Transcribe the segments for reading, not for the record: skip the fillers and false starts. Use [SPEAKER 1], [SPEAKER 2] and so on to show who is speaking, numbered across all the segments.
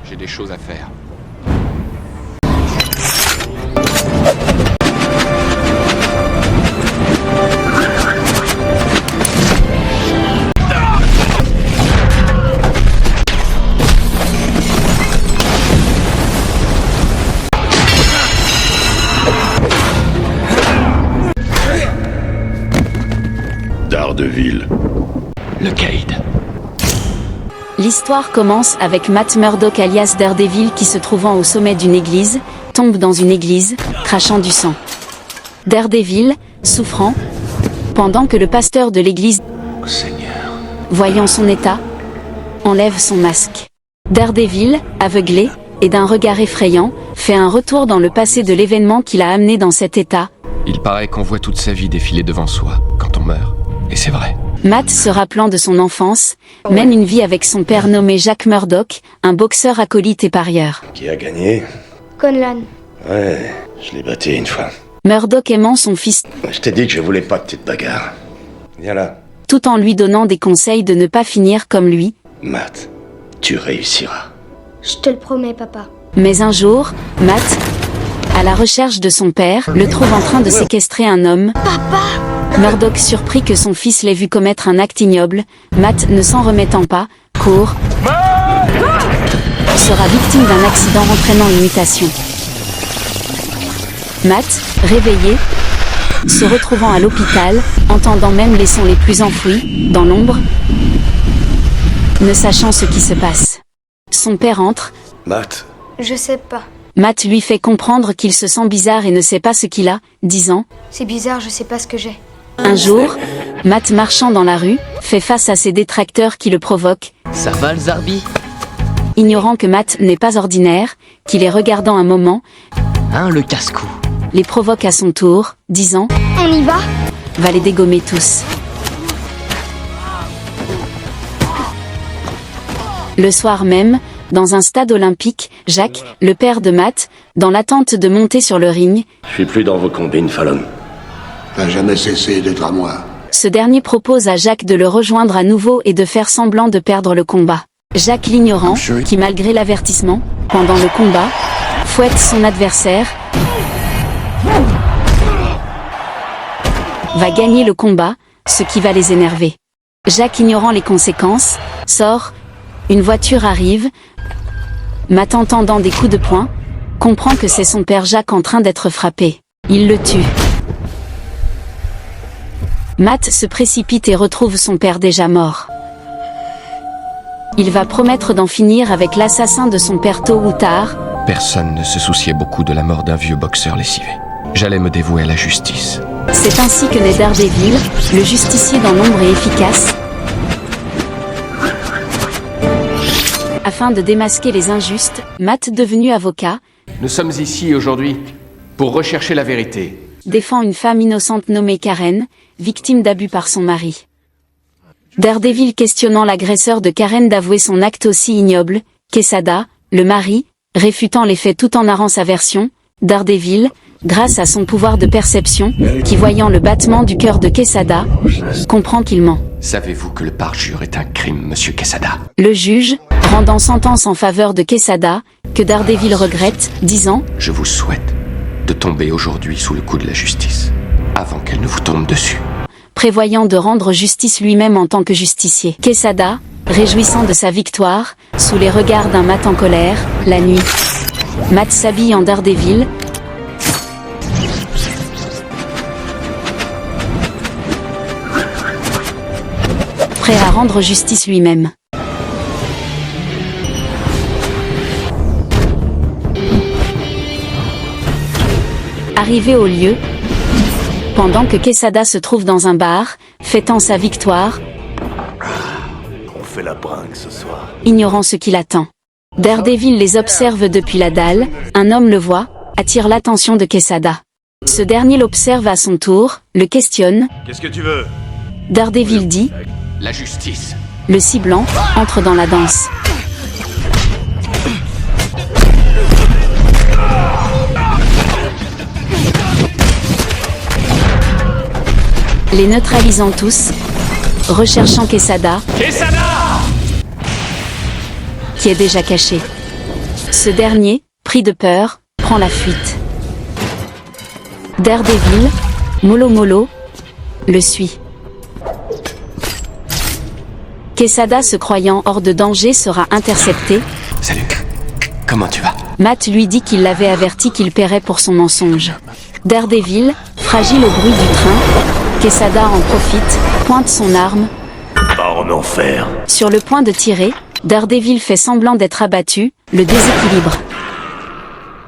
[SPEAKER 1] J'ai des choses à faire.
[SPEAKER 2] Daredevil.
[SPEAKER 1] Le Cade.
[SPEAKER 3] L'histoire commence avec Matt Murdock alias Daredevil qui se trouvant au sommet d'une église, tombe dans une église, crachant du sang. Daredevil, souffrant, pendant que le pasteur de l'église,
[SPEAKER 2] Seigneur.
[SPEAKER 3] voyant son état, enlève son masque. Daredevil, aveuglé, et d'un regard effrayant, fait un retour dans le passé de l'événement qui l'a amené dans cet état.
[SPEAKER 1] Il paraît qu'on voit toute sa vie défiler devant soi quand on meurt. Et c'est vrai.
[SPEAKER 3] Matt, se rappelant de son enfance, mène une vie avec son père nommé Jack Murdock, un boxeur acolyte et parieur.
[SPEAKER 2] Qui a gagné?
[SPEAKER 4] Conlan.
[SPEAKER 2] Ouais, je l'ai battu une fois.
[SPEAKER 3] Murdock aimant son fils,
[SPEAKER 2] Je t'ai dit que je voulais pas de petite bagarre. Viens là.
[SPEAKER 3] tout en lui donnant des conseils de ne pas finir comme lui.
[SPEAKER 2] Matt, tu réussiras.
[SPEAKER 4] Je te le promets, papa.
[SPEAKER 3] Mais un jour, Matt, à la recherche de son père, le trouve en train de séquestrer un homme.
[SPEAKER 4] Papa!
[SPEAKER 3] Murdock, surpris que son fils l'ait vu commettre un acte ignoble, Matt, ne s'en remettant pas, court, sera victime d'un accident entraînant une mutation. Matt, réveillé, se retrouvant à l'hôpital, entendant même les sons les plus enfouis, dans l'ombre, ne sachant ce qui se passe. Son père entre,
[SPEAKER 2] Matt,
[SPEAKER 4] Je sais pas.
[SPEAKER 3] Matt lui fait comprendre qu'il se sent bizarre et ne sait pas ce qu'il a, disant
[SPEAKER 4] C'est bizarre, je sais pas ce que j'ai.
[SPEAKER 3] un jour, Matt marchant dans la rue, fait face à ses détracteurs qui le provoquent,
[SPEAKER 5] Ça va le Zarbi?
[SPEAKER 3] ignorant que Matt n'est pas ordinaire, qui les regardant un moment,
[SPEAKER 5] Hein, le casse-cou?
[SPEAKER 3] les provoque à son tour, disant
[SPEAKER 4] On y va?
[SPEAKER 3] va les dégommer tous. Le soir même, dans un stade olympique, Jack, le père de Matt, dans l'attente de monter sur le ring,
[SPEAKER 2] je suis plus dans vos combines, Fallon.
[SPEAKER 6] T'as jamais cessé d'être à moi.
[SPEAKER 3] ce dernier propose à Jack de le rejoindre à nouveau et de faire semblant de perdre le combat. Jack l'ignorant, qui malgré l'avertissement, pendant le combat, fouette son adversaire, va gagner le combat, ce qui va les énerver. Jack ignorant les conséquences, sort, une voiture arrive, Matt entendant des coups de poing, comprend que c'est son père Jack en train d'être frappé. Il le tue. Matt se précipite et retrouve son père déjà mort. Il va promettre d'en finir avec l'assassin de son père tôt ou tard.
[SPEAKER 1] Personne ne se souciait beaucoup de la mort d'un vieux boxeur lessivé. J'allais me dévouer à la justice.
[SPEAKER 3] C'est ainsi que naît Daredevil, le justicier dans l'ombre et efficace, afin de démasquer les injustes. Matt, devenu avocat,
[SPEAKER 7] Nous sommes ici aujourd'hui pour rechercher la vérité.
[SPEAKER 3] défend une femme innocente nommée Karen, victime d'abus par son mari. Daredevil questionnant l'agresseur de Karen d'avouer son acte aussi ignoble, Quesada, le mari, réfutant les faits tout en narrant sa version. Daredevil, grâce à son pouvoir de perception, qui voyant le battement du cœur de Quesada, comprend qu'il ment.
[SPEAKER 1] Savez-vous que le parjure est un crime, monsieur Quesada?
[SPEAKER 3] Le juge, rendant sentence en faveur de Quesada, que Daredevil regrette, disant
[SPEAKER 1] Je vous souhaite de tomber aujourd'hui sous le coup de la justice, avant qu'elle ne vous tombe dessus.
[SPEAKER 3] prévoyant de rendre justice lui-même en tant que justicier. Quesada, réjouissant de sa victoire, sous les regards d'un Matt en colère, la nuit. Matt s'habille en Daredevil, prêt à rendre justice lui-même. Arrivé au lieu, pendant que Quesada se trouve dans un bar, fêtant sa victoire,
[SPEAKER 2] On fait la bringue ce soir.
[SPEAKER 3] ignorant ce qui l'attend. Daredevil les observe depuis la dalle, un homme le voit, attire l'attention de Quesada. Ce dernier l'observe à son tour, le questionne,
[SPEAKER 2] Qu'est-ce que tu veux?
[SPEAKER 3] Daredevil dit,
[SPEAKER 1] La justice.
[SPEAKER 3] le ciblant, entre dans la danse. Les neutralisant tous, recherchant Quesada, qui est déjà caché. Ce dernier, pris de peur, prend la fuite. Daredevil, mollo mollo, le suit. Quesada, se croyant hors de danger, sera intercepté.
[SPEAKER 1] Salut. Comment tu vas?
[SPEAKER 3] Matt lui dit qu'il l'avait averti qu'il paierait pour son mensonge. Daredevil, fragile au bruit du train, Quesada en profite, pointe son arme.
[SPEAKER 2] Pas en enfer.
[SPEAKER 3] Sur le point de tirer, Daredevil fait semblant d'être abattu, le déséquilibre.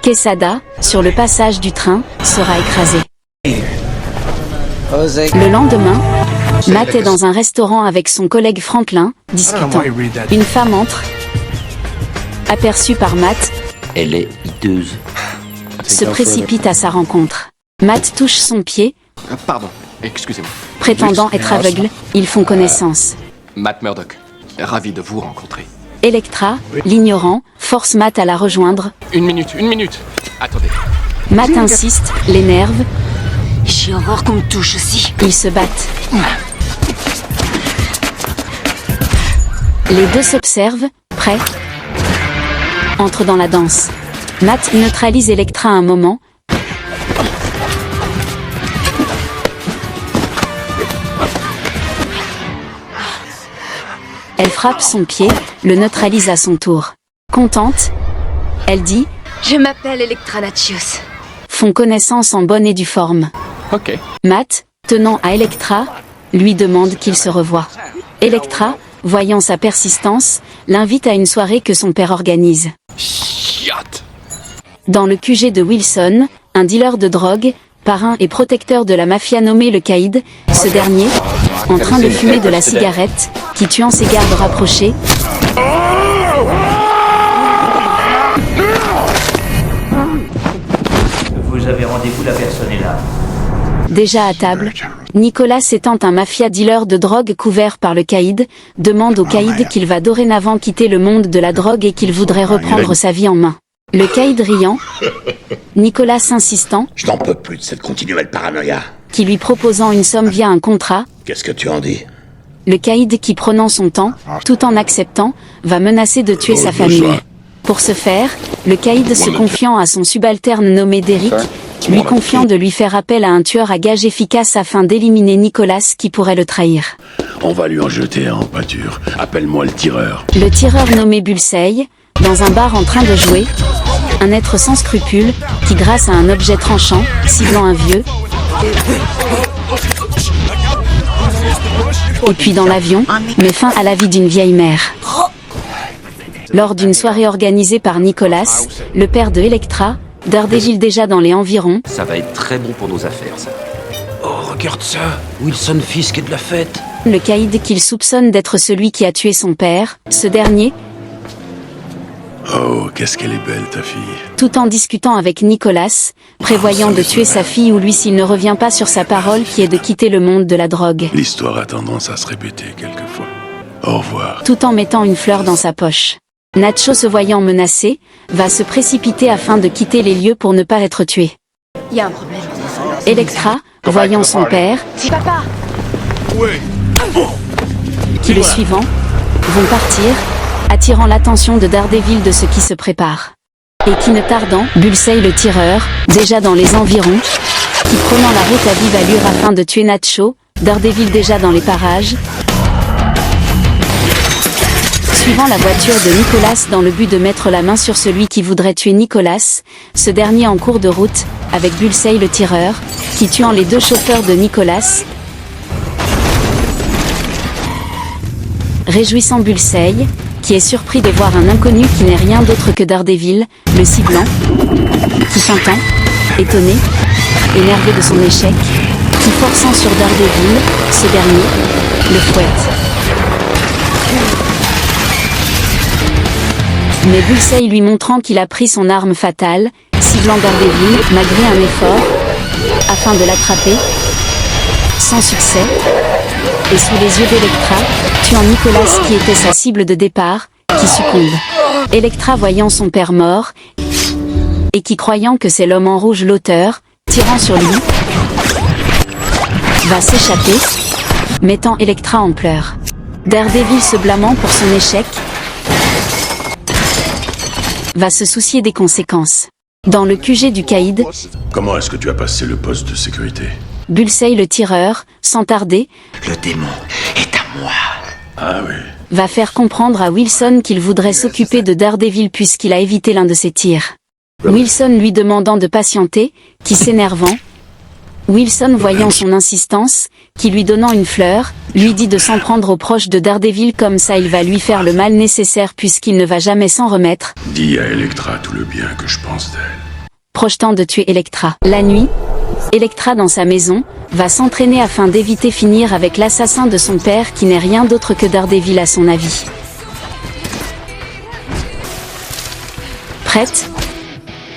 [SPEAKER 3] Quesada, sur le passage du train, sera écrasé. Le lendemain, Matt est dans un restaurant avec son collègue Franklin, discutant. Une femme entre, aperçue par Matt,
[SPEAKER 5] Elle est hideuse.
[SPEAKER 3] se précipite à sa rencontre. Matt touche son pied,
[SPEAKER 7] Pardon, excusez-moi.
[SPEAKER 3] prétendant être aveugle, ils font connaissance.
[SPEAKER 7] Matt Murdock, ravi de vous rencontrer.
[SPEAKER 3] Electra, l'ignorant, force Matt à la rejoindre.
[SPEAKER 7] Une minute. Attendez.
[SPEAKER 3] Matt insiste, l'énerve,
[SPEAKER 8] J'ai horreur qu'on me touche aussi.
[SPEAKER 3] ils se battent. Les deux s'observent, prêts, entrent dans la danse. Matt neutralise Electra un moment. Elle frappe son pied, le neutralise à son tour. Contente, elle dit,
[SPEAKER 8] Je m'appelle Electra Natchios.
[SPEAKER 3] font connaissance en bonne et due forme.
[SPEAKER 7] Ok.
[SPEAKER 3] Matt, tenant à Electra, lui demande qu'il se revoie. Electra, voyant sa persistance, l'invite à une soirée que son père organise.
[SPEAKER 7] Chiotte.
[SPEAKER 3] Dans le QG de Wilson, un dealer de drogue, parrain et protecteur de la mafia nommé le Caïd, ce dernier, en train de fumer de la cigarette, qui tuant ses gardes rapprochés,
[SPEAKER 9] Vous avez rendez-vous, la personne est là.
[SPEAKER 3] déjà à table, Nicolas, étant un mafia dealer de drogue couvert par le Caïd, demande au Caïd qu'il va dorénavant quitter le monde de la drogue et qu'il voudrait reprendre sa vie en main. Le Caïd riant, Nicolas insistant,
[SPEAKER 6] Je n'en peux plus de cette continuelle paranoïa.
[SPEAKER 3] qui lui proposant une somme via un contrat,
[SPEAKER 6] Qu'est-ce que tu en dis?
[SPEAKER 3] le Caïd qui prenant son temps, tout en acceptant, va menacer de tuer sa famille. Pour ce faire, le Caïd se confiant à son subalterne nommé Derrick, lui confiant de lui faire appel à un tueur à gages efficace afin d'éliminer Nicolas qui pourrait le trahir.
[SPEAKER 6] On va lui en jeter un en pâture. Appelle-moi le tireur.
[SPEAKER 3] Le tireur nommé Bullseye, dans un bar en train de jouer, un être sans scrupules, qui grâce à un objet tranchant, ciblant un vieux, et puis dans l'avion, met fin à la vie d'une vieille mère. Lors d'une soirée organisée par Nicolas, le père de Electra, Daredevil déjà dans les environs,
[SPEAKER 10] Ça va être très bon pour nos affaires, ça.
[SPEAKER 2] Oh, regarde ça. Wilson Fisk est de la fête.
[SPEAKER 3] le Caïd qu'il soupçonne d'être celui qui a tué son père, ce dernier,
[SPEAKER 6] Oh, qu'est-ce qu'elle est belle, ta fille.
[SPEAKER 3] tout en discutant avec Nicolas, prévoyant de tuer sa fille ou lui s'il ne revient pas sur sa parole qui est de quitter le monde de la drogue,
[SPEAKER 6] L'histoire a tendance à se répéter quelquefois. Au revoir.
[SPEAKER 3] tout en mettant une fleur dans sa poche. Nacho, se voyant menacé, va se précipiter afin de quitter les lieux pour ne pas être tué.
[SPEAKER 8] Y a un problème.
[SPEAKER 3] Electra, voyant son père,
[SPEAKER 8] C'est papa.
[SPEAKER 3] qui le suivant, vont partir, attirant l'attention de Daredevil de ce qui se prépare. Et qui ne tardant, Bullseye le tireur, déjà dans les environs, qui prenant la route à vive allure afin de tuer Nacho, Daredevil déjà dans les parages, suivant la voiture de Nicolas dans le but de mettre la main sur celui qui voudrait tuer Nicolas, ce dernier en cours de route, avec Bullseye le tireur, qui tuant les deux chauffeurs de Nicolas, réjouissant Bullseye, qui est surpris de voir un inconnu qui n'est rien d'autre que Daredevil, le ciblant, qui s'entend, étonné, énervé de son échec, qui forçant sur Daredevil, ce dernier, le fouette. Mais Bullseye lui montrant qu'il a pris son arme fatale, ciblant Daredevil, malgré un effort, afin de l'attraper, sans succès, et sous les yeux d'Electra, tuant Nicolas qui était sa cible de départ, qui succombe. Electra voyant son père mort, et qui croyant que c'est l'homme en rouge l'auteur, tirant sur lui, va s'échapper, mettant Electra en pleurs. Daredevil se blâmant pour son échec, va se soucier des conséquences. Dans le QG du Caïd,
[SPEAKER 6] Comment est-ce que tu as passé le poste de sécurité?
[SPEAKER 3] Bullseye le tireur, sans tarder,
[SPEAKER 10] Le démon est à moi.
[SPEAKER 6] Ah oui.
[SPEAKER 3] va faire comprendre à Wilson qu'il voudrait s'occuper de Daredevil puisqu'il a évité l'un de ses tirs. Wilson lui demandant de patienter, qui s'énervant. Wilson voyant son insistance, qui lui donnant une fleur, lui dit de s'en prendre aux proches de Daredevil comme ça il va lui faire le mal nécessaire puisqu'il ne va jamais s'en remettre,
[SPEAKER 6] Dis à Electra tout le bien que je pense d'elle.
[SPEAKER 3] projetant de tuer Elektra. La nuit, Elektra dans sa maison, va s'entraîner afin d'éviter finir avec l'assassin de son père qui n'est rien d'autre que Daredevil à son avis. Prête ?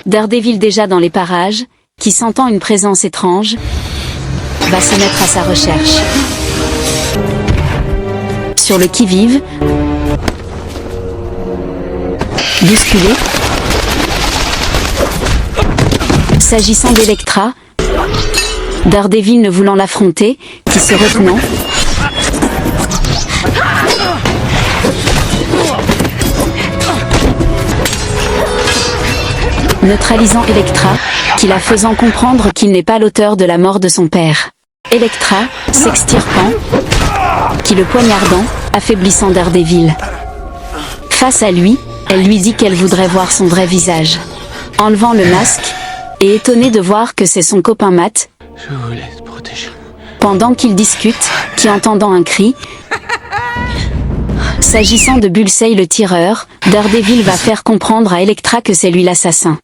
[SPEAKER 3] Daredevil déjà dans les parages, qui sentant une présence étrange, va se mettre à sa recherche. Sur le qui-vive, bousculé. S'agissant d'Electra, Daredevil ne voulant l'affronter, qui se retenant, neutralisant Electra, qui la faisant comprendre qu'il n'est pas l'auteur de la mort de son père. Electra, s'extirpant, qui le poignardant, affaiblissant Daredevil. Face à lui, elle lui dit qu'elle voudrait voir son vrai visage. Enlevant le masque, et étonnée de voir que c'est son copain Matt,
[SPEAKER 1] Je voulais te protéger.
[SPEAKER 3] pendant qu'ils discutent, qui entendant un cri, s'agissant de Bullseye le tireur, Daredevil va faire comprendre à Electra que c'est lui l'assassin.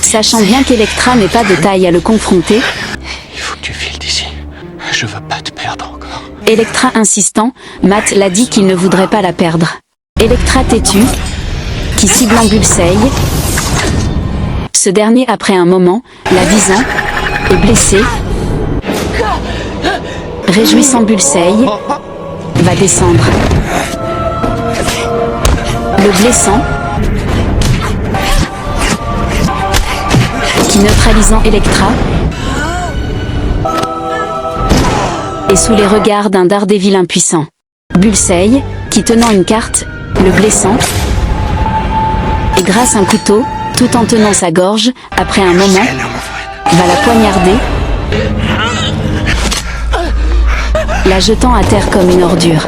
[SPEAKER 3] Sachant bien qu'Electra n'est pas de taille à le confronter,
[SPEAKER 1] Il faut que tu files d'ici. Je veux pas te perdre encore.
[SPEAKER 3] Electra insistant, Matt l'a dit qu'il ne voudrait pas la perdre. Electra têtue, qui ciblant Bullseye, ce dernier après un moment, la visant, est blessé, réjouissant Bullseye, va descendre. Le blessant, qui neutralisant Electra, et sous les regards d'un Daredevil impuissant. Bullseye, qui tenant une carte, le blessant, et grâce à un couteau, tout en tenant sa gorge, après un moment, va la poignarder, la jetant à terre comme une ordure.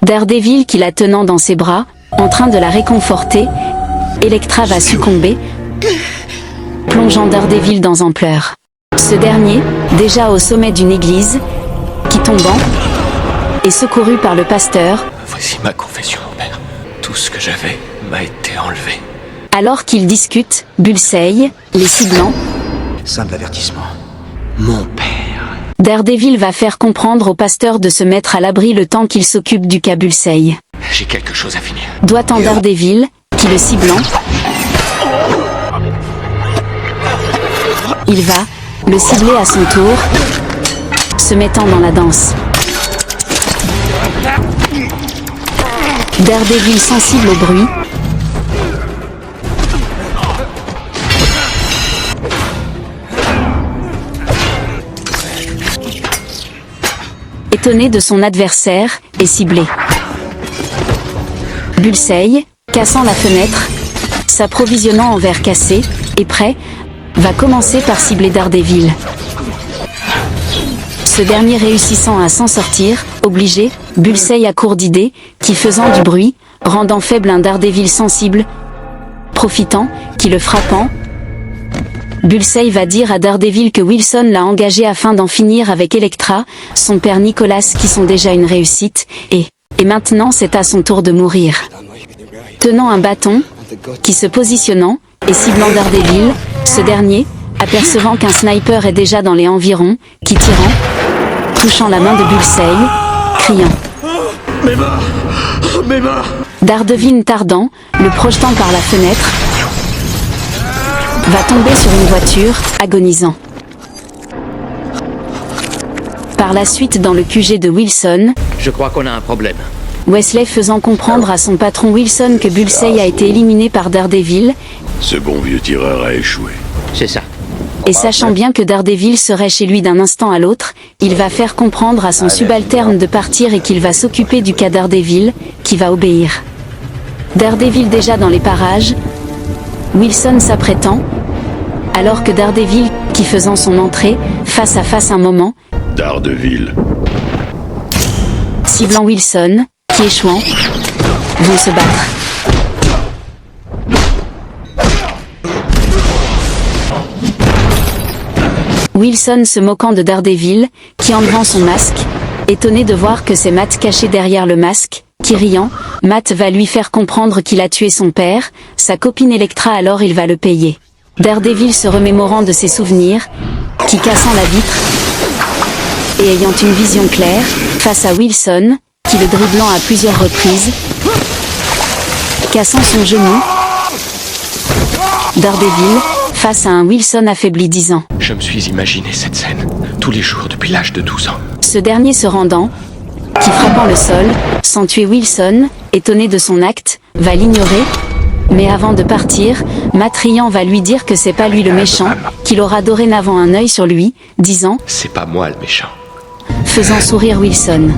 [SPEAKER 3] Daredevil qui la tenant dans ses bras, en train de la réconforter, Electra va succomber, plongeant Daredevil dans en pleurs. Ce dernier, déjà au sommet d'une église, qui tombant, est secouru par le pasteur,
[SPEAKER 1] Voici ma confession, mon père. Tout ce que j'avais m'a été enlevé.
[SPEAKER 3] alors qu'ils discutent, Bullseye, les ciblant,
[SPEAKER 10] Simple avertissement. Mon père.
[SPEAKER 3] Daredevil va faire comprendre au pasteur de se mettre à l'abri le temps qu'il s'occupe du cas Bullseye.
[SPEAKER 1] J'ai quelque chose à finir.
[SPEAKER 3] Doigt-en Daredevil, qui le ciblant, il va le cibler à son tour, se mettant dans la danse. Daredevil sensible au bruit, étonné de son adversaire, est ciblé. Bullseye, cassant la fenêtre, s'approvisionnant en verre cassé, et prêt, va commencer par cibler Daredevil. Ce dernier réussissant à s'en sortir, obligé, Bullseye à court d'idées, qui faisant du bruit, rendant faible un Daredevil sensible, profitant, qui le frappant, Bullseye va dire à Daredevil que Wilson l'a engagé afin d'en finir avec Electra, son père Nicholas qui sont déjà une réussite, et maintenant c'est à son tour de mourir. Tenant un bâton, qui se positionnant, et ciblant Daredevil, ce dernier, apercevant qu'un sniper est déjà dans les environs, qui tirant, touchant la main de Bullseye, criant. Daredevil tardant, le projetant par la fenêtre, va tomber sur une voiture, agonisant. Par la suite dans le QG de Wilson,
[SPEAKER 10] Je crois qu'on a un problème.
[SPEAKER 3] Wesley faisant comprendre à son patron Wilson que Bullseye a été éliminé par Daredevil,
[SPEAKER 6] Ce bon vieux tireur a échoué.
[SPEAKER 10] C'est ça.
[SPEAKER 3] et sachant bien que Daredevil serait chez lui d'un instant à l'autre, il va faire comprendre à son subalterne de partir et qu'il va s'occuper du cas Daredevil, qui va obéir. Daredevil déjà dans les parages, Wilson s'apprêtant, alors que Daredevil, qui faisant son entrée, face à face un moment,
[SPEAKER 6] Daredevil.
[SPEAKER 3] ciblant Wilson, qui échouant, vont se battre. Wilson se moquant de Daredevil, qui enlevant son masque, étonné de voir que c'est Matt caché derrière le masque, qui riant, Matt va lui faire comprendre qu'il a tué son père, sa copine Elektra alors il va le payer. Daredevil se remémorant de ses souvenirs, qui cassant la vitre, et ayant une vision claire, face à Wilson, qui le driblant à plusieurs reprises, cassant son genou, Daredevil, face à un Wilson affaibli disant «
[SPEAKER 1] Je me suis imaginé cette scène, tous les jours depuis l'âge de 12 ans.
[SPEAKER 3] Ce dernier se rendant, qui frappant le sol, sans tuer Wilson, étonné de son acte, va l'ignorer, mais avant de partir, Matt riant va lui dire que c'est pas lui le méchant, qu'il aura dorénavant un œil sur lui, disant
[SPEAKER 1] C'est pas moi le méchant. »
[SPEAKER 3] faisant sourire Wilson.